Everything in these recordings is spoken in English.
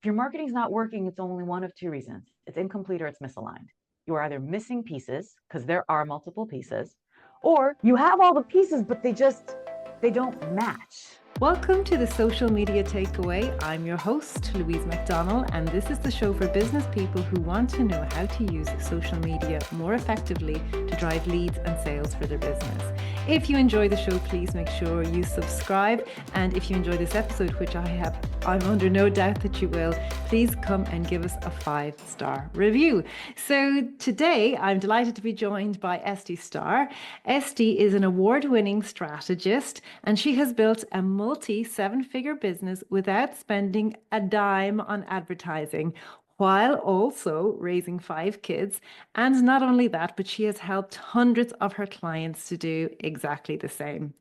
If your marketing's not working, it's only one of two reasons. It's incomplete or it's misaligned. You are either missing pieces, because there are multiple pieces, or you have all the pieces, but they don't match. Welcome to the Social Media Takeaway. I'm your host, Louise McDonnell, and this is the show for business people who want to know how to use social media more effectively to drive leads and sales for their business. If you enjoy the show, please make sure you subscribe. And if you enjoy this episode, which I'm under no doubt that you will, please come and give us a 5-star review. So today I'm delighted to be joined by Estie Starr. Estie is an award-winning strategist, and she has built a multi-7-figure business without spending a dime on advertising, while also raising 5 kids. And not only that, but she has helped hundreds of her clients to do exactly the same.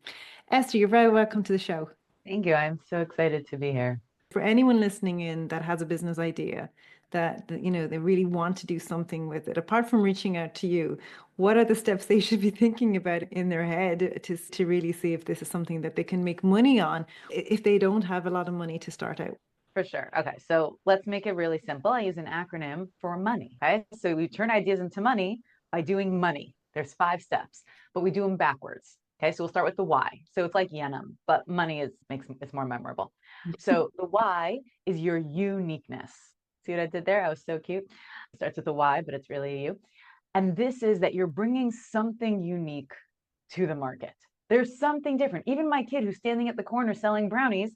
Estie, you're very welcome to the show. Thank you. I'm so excited to be here. For anyone listening in that has a business idea that they really want to do something with it, apart from reaching out to you, what are the steps they should be thinking about in their head to really see if this is something that they can make money on if they don't have a lot of money to start out? For sure. Okay, so let's make it really simple. I use an acronym for money. Okay, so we turn ideas into money by doing money. There's 5 steps, but we do them backwards. Okay, so we'll start with the why. So it's like Yenim, but money makes it's more memorable. So the why is your uniqueness. See what I did there? I was so cute. It starts with the why, but it's really you. And this is that you're bringing something unique to the market. There's something different. Even my kid who's standing at the corner selling brownies,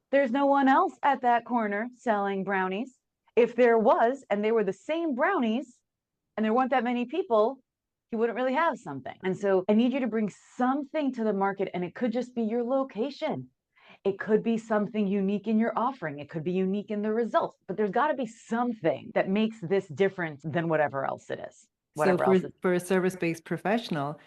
there's no one else at that corner selling brownies. If there was, and they were the same brownies, and there weren't that many people, you wouldn't really have something. And so I need you to bring something to the market, and it could just be your location. It could be something unique in your offering. It could be unique in the results, but there's got to be something that makes this different than whatever else it is. So for a service-based professional,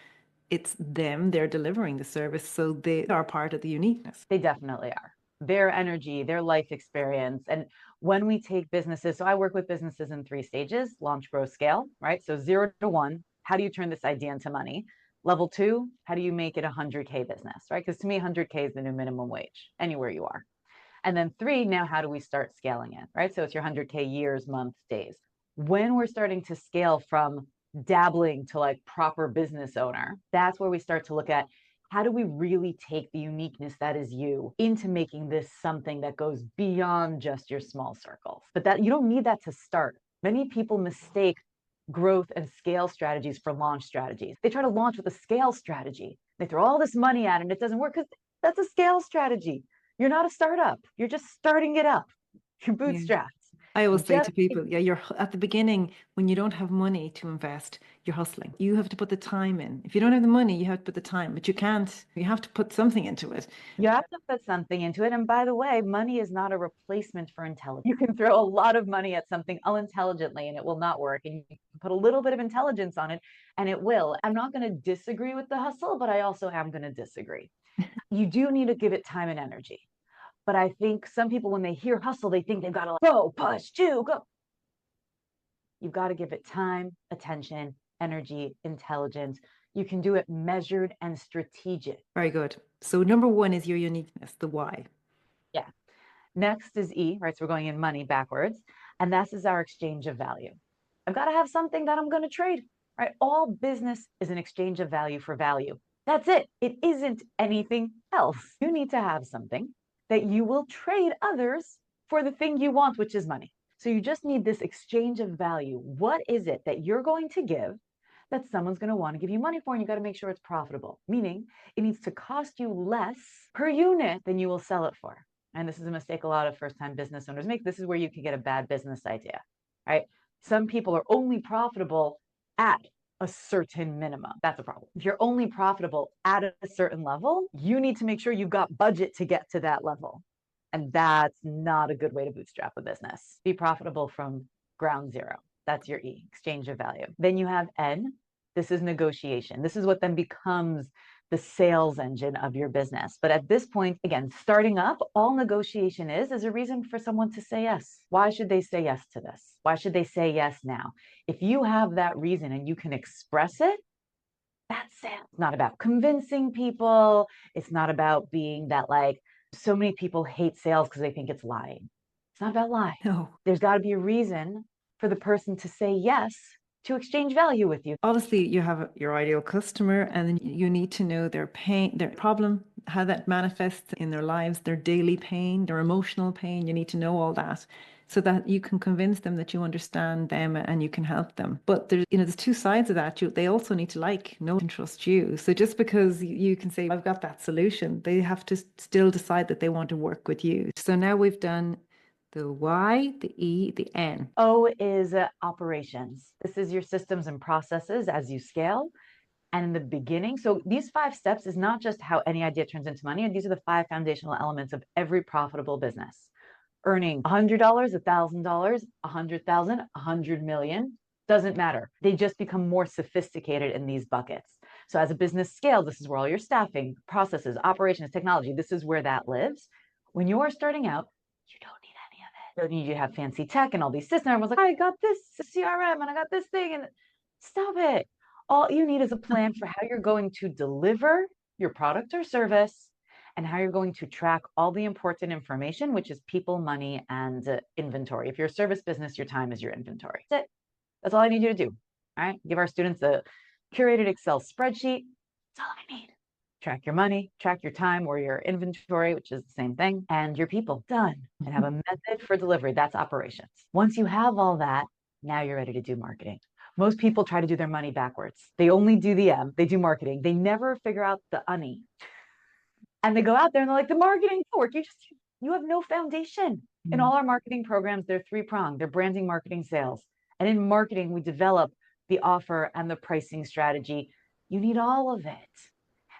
it's them, they're delivering the service, so they are part of the uniqueness. They definitely are. Their energy, their life experience. And when we take businesses, so I work with businesses in 3 stages: launch, grow, scale, right? So 0 to 1, how do you turn this idea into money? Level 2, how do you make it a 100K business, right? Because to me, 100K is the new minimum wage anywhere you are. And then 3, now how do we start scaling it, right? So it's your 100K years, months, days. When we're starting to scale from dabbling to like proper business owner, that's where we start to look at, how do we really take the uniqueness that is you into making this something that goes beyond just your small circles? But that you don't need that to start. Many people mistake growth and scale strategies for launch strategies. They try to launch with a scale strategy. They throw all this money at it and it doesn't work because that's a scale strategy. You're not a startup. You're just starting it up. You're bootstrapped. I always say to people, you're at the beginning, when you don't have money to invest, you're hustling. You have to put the time in. If you don't have the money, you have to put the time, but you have to put something into it. You have to put something into it. And by the way, money is not a replacement for intelligence. You can throw a lot of money at something unintelligently and it will not work. And you can put a little bit of intelligence on it and it will. I'm not going to disagree with the hustle, but I also am going to disagree. You do need to give it time and energy. But I think some people, when they hear hustle, they think they've got to go, push, go. You've got to give it time, attention, energy, intelligence. You can do it measured and strategic. Very good. So number 1 is your uniqueness, the why. Yeah. Next is E, right? So we're going in money backwards. And this is our exchange of value. I've got to have something that I'm going to trade, right? All business is an exchange of value for value. That's it. It isn't anything else. You need to have something that you will trade others for the thing you want, which is money. So you just need this exchange of value. What is it that you're going to give that someone's going to want to give you money for? And you got to make sure it's profitable, meaning it needs to cost you less per unit than you will sell it for. And this is a mistake a lot of first-time business owners make. This is where you can get a bad business idea, right? Some people are only profitable at a certain minimum. That's a problem. If you're only profitable at a certain level, you need to make sure you've got budget to get to that level. And that's not a good way to bootstrap a business. Be profitable from ground zero. That's your E, exchange of value. Then you have N. This is negotiation. This is what then becomes the sales engine of your business. But at this point, again, starting up, all negotiation is a reason for someone to say yes. Why should they say yes to this? Why should they say yes now? If you have that reason and you can express it, that's it. It's not about convincing people. It's not about being that, like, so many people hate sales because they think it's lying. It's not about lie. No. There's got to be a reason for the person to say yes to exchange value with you. Obviously, you have your ideal customer, and then you need to know their pain, their problem, how that manifests in their lives, their daily pain, their emotional pain. You need to know all that so that you can convince them that you understand them and you can help them. But there's two sides of that. They also need to know and trust you. So just because you can say, I've got that solution, they have to still decide that they want to work with you. So now we've done the Y, the E, the N. O is operations. This is your systems and processes as you scale. And in the beginning, so these 5 steps is not just how any idea turns into money. These are the 5 foundational elements of every profitable business. Earning $100, $1,000, 100,000, 100 million, doesn't matter. They just become more sophisticated in these buckets. So as a business scales, this is where all your staffing, processes, operations, technology, this is where that lives. When you are starting out, you don't need any of it. You don't need you to have fancy tech and all these systems. Everyone's like, I got this CRM and I got this thing, and stop it. All you need is a plan for how you're going to deliver your product or service and how you're going to track all the important information, which is people, money, and inventory. If you're a service business, your time is your inventory. That's it. That's all I need you to do. All right. Give our students a curated Excel spreadsheet. That's all I need. Track your money, track your time or your inventory, which is the same thing, and your people. Done. And have a method for delivery. That's operations. Once you have all that, now you're ready to do marketing. Most people try to do their money backwards. They only do the M, they do marketing. They never figure out the UNI. And they go out there and they're like, the marketing work. You have no foundation. In all our marketing programs, they're 3-pronged. They're branding, marketing, sales. And in marketing, we develop the offer and the pricing strategy. You need all of it.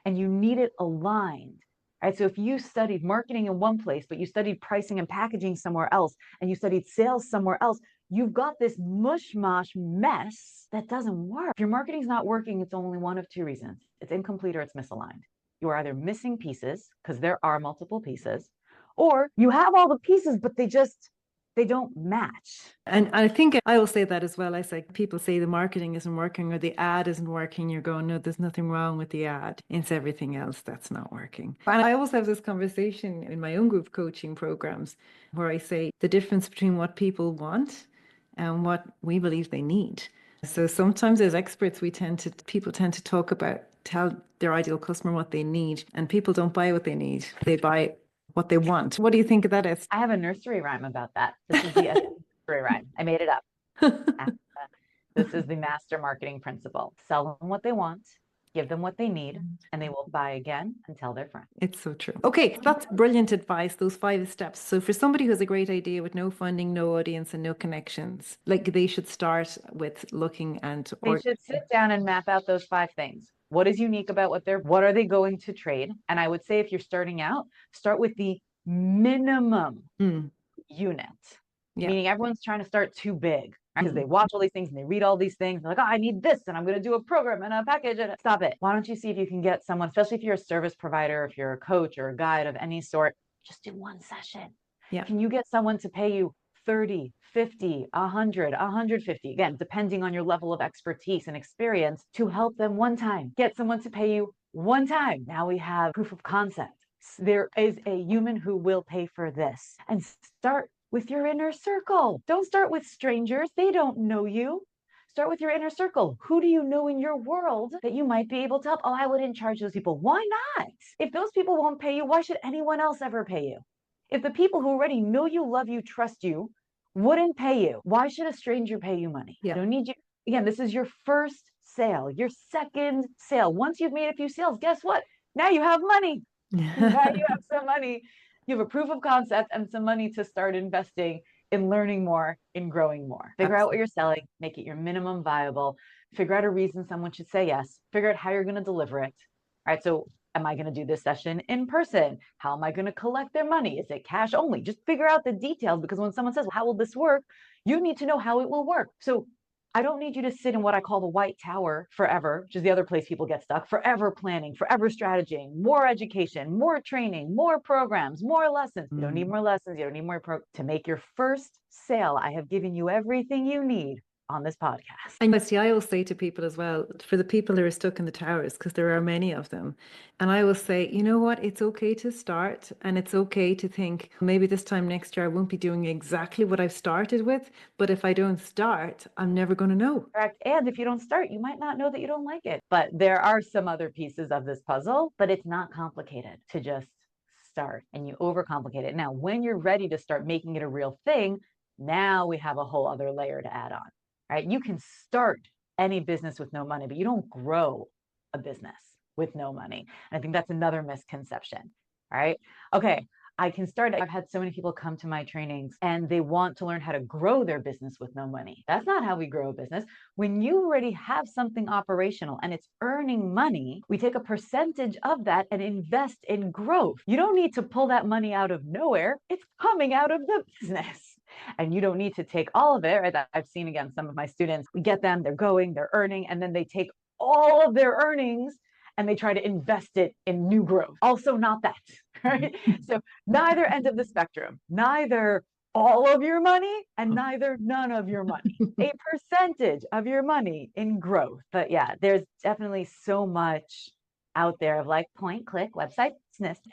And you need it aligned. Right? So if you studied marketing in one place, but you studied pricing and packaging somewhere else, and you studied sales somewhere else, you've got this mush-mosh mess that doesn't work. If your marketing's not working, it's only one of 2 reasons. It's incomplete or it's misaligned. You are either missing pieces, because there are multiple pieces, or you have all the pieces, but they don't match. And I think I will say that as well. I say people say the marketing isn't working or the ad isn't working. You're going, no, there's nothing wrong with the ad. It's everything else that's not working. And I always have this conversation in my own group coaching programs where I say the difference between what people want and what we believe they need. So sometimes as experts, people tend to tell their ideal customer what they need, and people don't buy what they need. They buy what they want. What do you think of that, Estie? I have a nursery rhyme about that. This is the nursery rhyme. I made it up. This is the master marketing principle. Sell them what they want, give them what they need, and they will buy again and tell their friends. It's so true. Okay, that's brilliant advice, those 5 steps. So for somebody who has a great idea with no funding, no audience, and no connections, they should start with looking and... They should sit down and map out those 5 things. What is unique about what are they going to trade? And I would say if you're starting out, start with the minimum unit. Yeah. Meaning everyone's trying to start too big, right? Because they watch all these things and they read all these things. They're like, oh, I need this and I'm going to do a program and a package. And stop it. Why don't you see if you can get someone, especially if you're a service provider, if you're a coach or a guide of any sort, just do 1 session. Yeah. Can you get someone to pay you 30, 50, 100, 150, again, depending on your level of expertise and experience, to help them 1 time? Get someone to pay you 1 time. Now we have proof of concept. There is a human who will pay for this. And start with your inner circle. Don't start with strangers. They don't know you. Start with your inner circle. Who do you know in your world that you might be able to help? Oh, I wouldn't charge those people. Why not? If those people won't pay you, why should anyone else ever pay you? If the people who already know you, love you, trust you, wouldn't pay you, why should a stranger pay you money? Yeah. I don't need you. Again, this is your first sale, your second sale. Once you've made a few sales, guess what? Now you have money. Now you have some money. You have a proof of concept and some money to start investing in learning more, in growing more. Figure out what you're selling, make it your minimum viable, figure out a reason someone should say yes, figure out how you're going to deliver it. All right, so am I going to do this session in person? How am I going to collect their money? Is it cash only? Just figure out the details, because when someone says, well, how will this work? You need to know how it will work. So I don't need you to sit in what I call the white tower forever, which is the other place people get stuck, forever planning, forever strategizing, more education, more training, more programs, more lessons. You don't need more lessons. You don't need more to make your first sale. I have given you everything you need on this podcast. And see, I always say to people as well, for the people who are stuck in the towers, because there are many of them, and I will say, you know what, it's okay to start, and it's okay to think maybe this time next year I won't be doing exactly what I've started with, but if I don't start, I'm never going to know. Correct. And if you don't start, you might not know that you don't like it. But there are some other pieces of this puzzle, but it's not complicated to just start, and you overcomplicate it. Now, when you're ready to start making it a real thing, now we have a whole other layer to add on, right? You can start any business with no money, but you don't grow a business with no money. And I think that's another misconception, right? Okay, I can start. I've had so many people come to my trainings and they want to learn how to grow their business with no money. That's not how we grow a business. When you already have something operational and it's earning money, we take a percentage of that and invest in growth. You don't need to pull that money out of nowhere. It's coming out of the business. And you don't need to take all of it, right? I've seen, again, some of my students, we get them, they're going, they're earning, and then they take all of their earnings and they try to invest it in new growth. Also not that, right? So neither end of the spectrum, neither all of your money and neither none of your money, a percentage of your money in growth. But yeah, there's definitely so much out there of like point, click, website,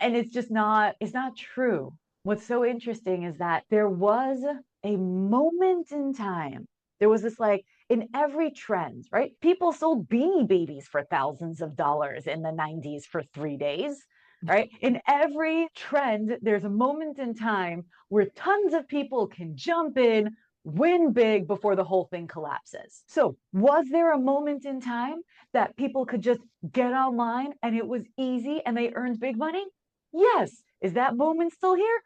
and it's just not, it's not true. What's so interesting is that there was a moment in time, there was this like, in every trend, right? People sold Beanie Babies for thousands of dollars in the 90s for 3 days, right? In every trend, there's a moment in time where tons of people can jump in, win big before the whole thing collapses. So was there a moment in time that people could just get online and it was easy and they earned big money? Yes. Is that moment still here?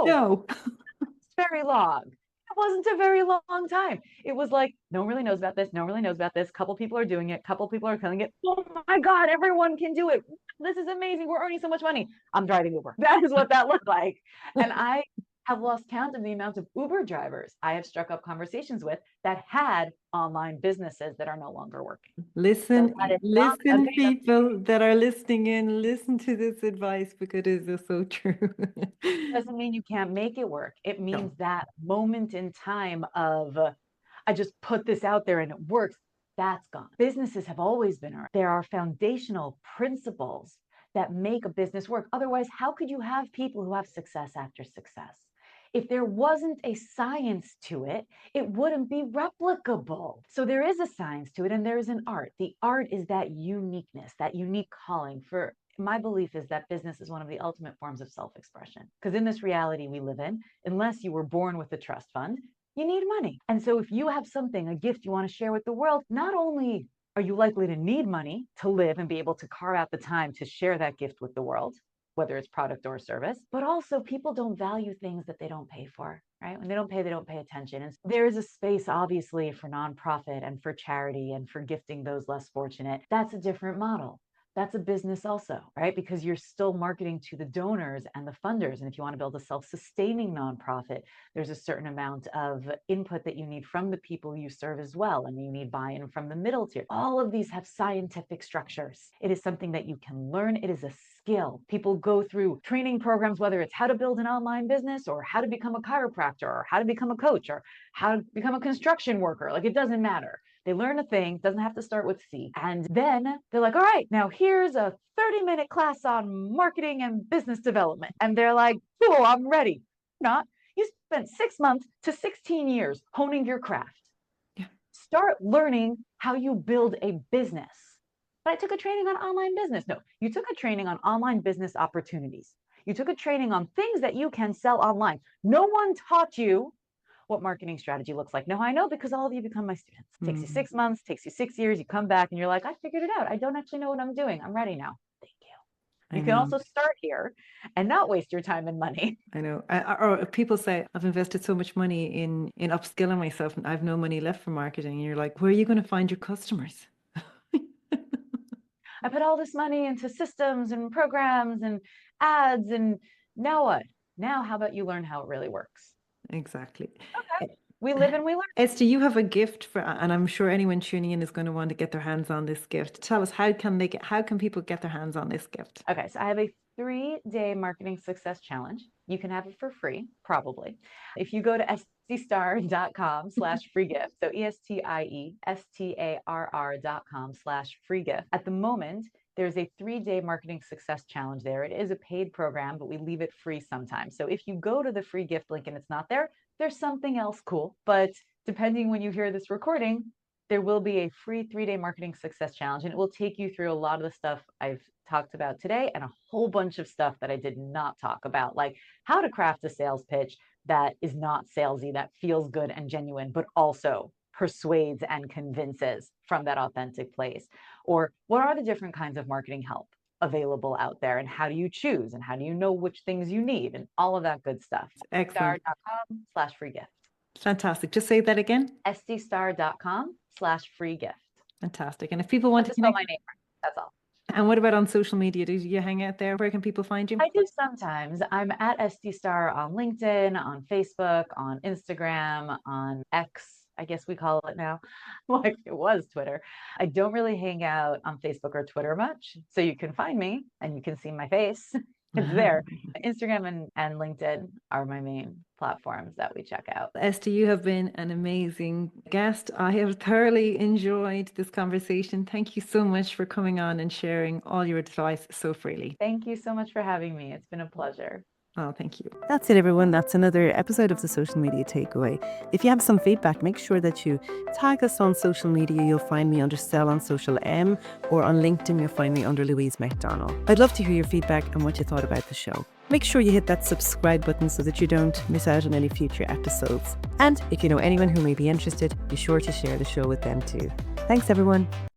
No. It's very long. It wasn't a very long time. It was like, no one really knows about this. No one really knows about this. Couple people are doing it. Couple people are killing it. Oh my God, everyone can do it. This is amazing. We're earning so much money. I'm driving Uber. That is what that looked like. And I have lost count of the amount of Uber drivers I have struck up conversations with that had online businesses that are no longer working. Listen, So listen, people that are listening in, listen to this advice because it is so true. Doesn't mean you can't make it work. It means that moment in time of, I just put this out there and it works, that's gone. Businesses have always been around. There are foundational principles that make a business work. Otherwise, how could you have people who have success after success? If there wasn't a science to it, it wouldn't be replicable. So there is a science to it and there is an art. The art is that uniqueness, that unique calling. For my belief is that business is one of the ultimate forms of self-expression. Because in this reality we live in, unless you were born with a trust fund, you need money. And so if you have something, a gift you want to share with the world, not only are you likely to need money to live and be able to carve out the time to share that gift with the world, whether it's product or service, but also people don't value things that they don't pay for, right? When they don't pay attention. And there is a space, obviously, for nonprofit and for charity and for gifting those less fortunate. That's a different model. That's a business also, right? Because you're still marketing to the donors and the funders. And if you want to build a self-sustaining nonprofit, there's a certain amount of input that you need from the people you serve as well. And you need buy-in from the middle tier. All of these have scientific structures. It is something that you can learn. It is a skill. People go through training programs, whether it's how to build an online business or how to become a chiropractor or how to become a coach or how to become a construction worker. Like, it doesn't matter. They learn a thing, doesn't have to start with C. And then they're like, all right, now here's a 30-minute class on marketing and business development. And they're like, cool, I'm ready. Not. You spent 6 months to 16 years honing your craft. Yeah. Start learning how you build a business. But I took a training on online business. No, you took a training on online business opportunities. You took a training on things that you can sell online. No one taught you what marketing strategy looks like. No, I know, because all of you become my students. It takes you 6 months, takes you 6 years, you come back and you're like, I figured it out. I don't actually know what I'm doing. I'm ready now. Thank you. You can also start here and not waste your time and money. I know. Or people say, I've invested so much money in upskilling myself and I've no money left for marketing. And you're like, where are you going to find your customers? I put all this money into systems and programs and ads, and now what? Now, how about you learn how it really works? Exactly. Okay. We live and we learn. Estie, you have a gift for, and I'm sure anyone tuning in is going to want to get their hands on this gift. Tell us, how can people get their hands on this gift? Okay, so I have a 3-day marketing success challenge you can have it for free, probably. If you go to estiestarr.com/free gift, so ESTIESTARR.com/free gift. At the moment, there's a 3-day marketing success challenge there. It is a paid program, but we leave it free sometimes. So if you go to the free gift link and it's not there, there's something else cool. But depending when you hear this recording, there will be a free 3-day marketing success challenge, and it will take you through a lot of the stuff I've talked about today and a whole bunch of stuff that I did not talk about, like how to craft a sales pitch that is not salesy, that feels good and genuine, but also persuades and convinces from that authentic place. Or what are the different kinds of marketing help available out there, and how do you choose, and how do you know which things you need, and all of that good stuff. Excellent. Estiestarr.com/free gift. Fantastic. Just say that again. Estiestarr.com/free gift. Fantastic. And if people want to spell connect, my name right, that's all. And what about on social media? Do you hang out there? Where can people find you? I do sometimes. I'm at Estie Starr on LinkedIn, on Facebook, on Instagram, on X, I guess we call it now. Like it was Twitter. I don't really hang out on Facebook or Twitter much. So you can find me and you can see my face. It's there. Instagram and LinkedIn are my main platforms that we check out. Estie, you have been an amazing guest. I have thoroughly enjoyed this conversation. Thank you so much for coming on and sharing all your advice so freely. Thank you so much for having me. It's been a pleasure. Oh, thank you. That's it, everyone. That's another episode of the Social Media Takeaway. If you have some feedback, make sure that you tag us on social media. You'll find me under Sell on Social M, or on LinkedIn, you'll find me under Louise McDonald. I'd love to hear your feedback and what you thought about the show. Make sure you hit that subscribe button so that you don't miss out on any future episodes. And if you know anyone who may be interested, be sure to share the show with them too. Thanks, everyone.